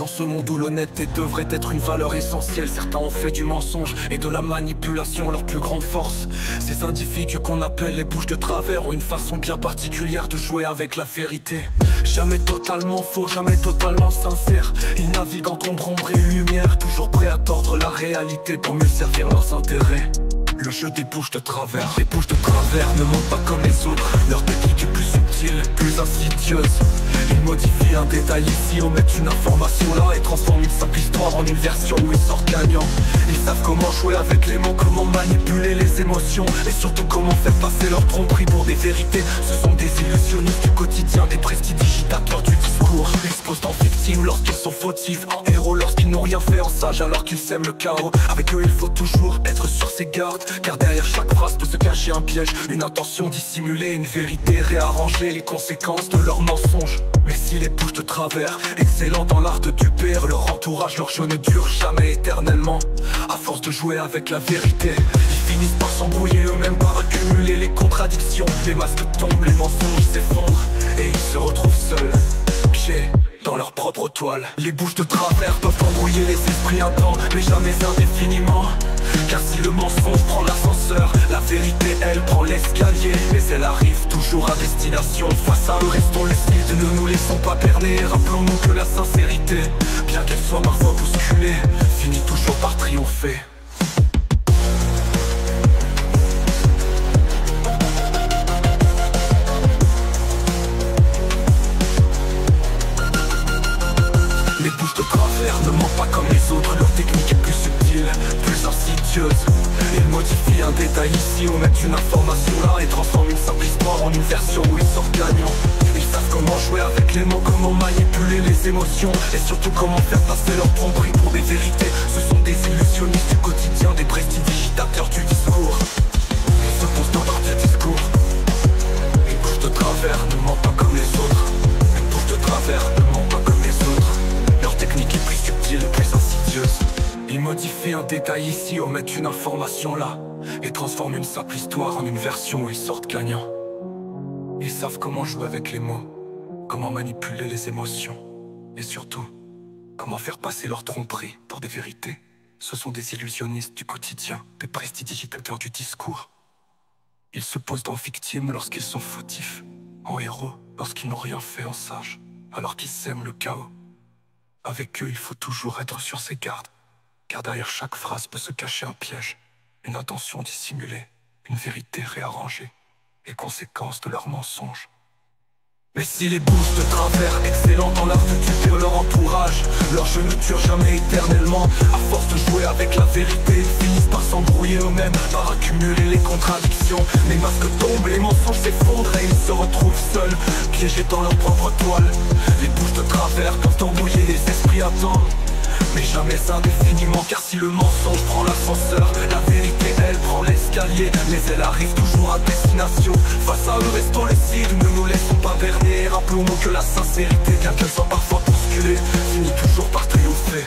Dans ce monde où l'honnêteté devrait être une valeur essentielle, certains ont fait du mensonge et de la manipulation leur plus grande force. Ces individus qu'on appelle les bouches de travers ont une façon bien particulière de jouer avec la vérité. Jamais totalement faux, jamais totalement sincère. Ils naviguent entre ombre et lumière, toujours prêts à tordre la réalité pour mieux servir leurs intérêts. Le jeu des bouches de travers. Les bouches de travers ne montent pas comme les autres. Leur technique est plus subtile, plus insidieuse. Ils modifient un détail ici, omettent une information là et transforment une simple histoire en une version où ils sortent gagnants. Ils savent comment jouer avec les mots, comment manipuler les émotions et surtout comment faire passer leur tromperie pour des vérités. Ce sont des illusionnistes du quotidien, des prestidigitateurs du discours. Exposent en victimes lorsqu'ils sont fautifs, en héros lorsqu'ils n'ont rien fait, en sages alors qu'ils sèment le chaos. Avec eux il faut toujours être sur ses gardes, car derrière chaque phrase peut se cacher un piège, une intention dissimulée, une vérité réarrangée, les conséquences de leurs mensonges. Mais si les bouches de travers, excellents dans l'art de duper, leur entourage, leur jeu ne dure jamais éternellement. À force de jouer avec la vérité, ils finissent par s'embrouiller eux-mêmes, par accumuler les contradictions. Les masques tombent, les mensonges s'effondrent et ils se retrouvent seuls, pieds dans leur propre toile. Les bouches de travers peuvent embrouiller les esprits un temps, mais jamais indéfiniment. Car si le mensonge prend l'ascenseur, la vérité elle prend l'escalier. Mais elle arrive toujours à destination. Face à eux restons lucides, ne nous laissons pas berner. Rappelons-nous que la sincérité, bien qu'elle soit parfois bousculée, finit toujours par triompher. Les bouches de travers ne mentent pas comme les autres. Leur technique est plus subtile, plus insidieuse. Ils modifient un détail ici, omettent une information là et transforment une simple histoire en une version où ils sortent gagnants. Ils savent comment jouer avec les mots, comment manipuler les émotions et surtout comment faire passer leur tromperie pour des vérités. Ce sont des illusionnistes du quotidien, des prestidigitateurs du discours. Ils se posent dans leur discours. Les bouches de travers ne mentent pas comme les autres. Les bouches de travers ne mentent pas comme les autres. Leur technique est plus subtile, plus insidieuse. Ils modifient un détail ici, omettent une information là et transforment une simple histoire en une version où ils sortent gagnants. Ils savent comment jouer avec les mots, comment manipuler les émotions et surtout, comment faire passer leur tromperie pour des vérités. Ce sont des illusionnistes du quotidien, des prestidigitateurs du discours. Ils se posent en victimes lorsqu'ils sont fautifs, en héros lorsqu'ils n'ont rien fait, en sages alors qu'ils sèment le chaos. Avec eux il faut toujours être sur ses gardes, car derrière chaque phrase peut se cacher un piège, une intention dissimulée, une vérité réarrangée, les conséquences de leurs mensonges. Mais si les bouches de travers, excellents dans l'art de duper leur entourage, leur jeu ne dure jamais éternellement. À force de jouer avec la vérité, ils finissent par s'embrouiller eux-mêmes, par accumuler les contradictions. Les masques tombent, les mensonges s'effondrent et ils se retrouvent seuls, piégés dans leur propre toile. Les bouches de travers peuvent embrouiller les esprits à temps, mais jamais indéfiniment. Car si le mensonge prend l'ascenseur, la vérité elle prend l'escalier. Mais elle arrive toujours à destination. Face à eux restons lucides, ne nous laissons pas berner. Rappelons-nous que la sincérité, bien qu'elle soit parfois bousculée, finit toujours par triompher.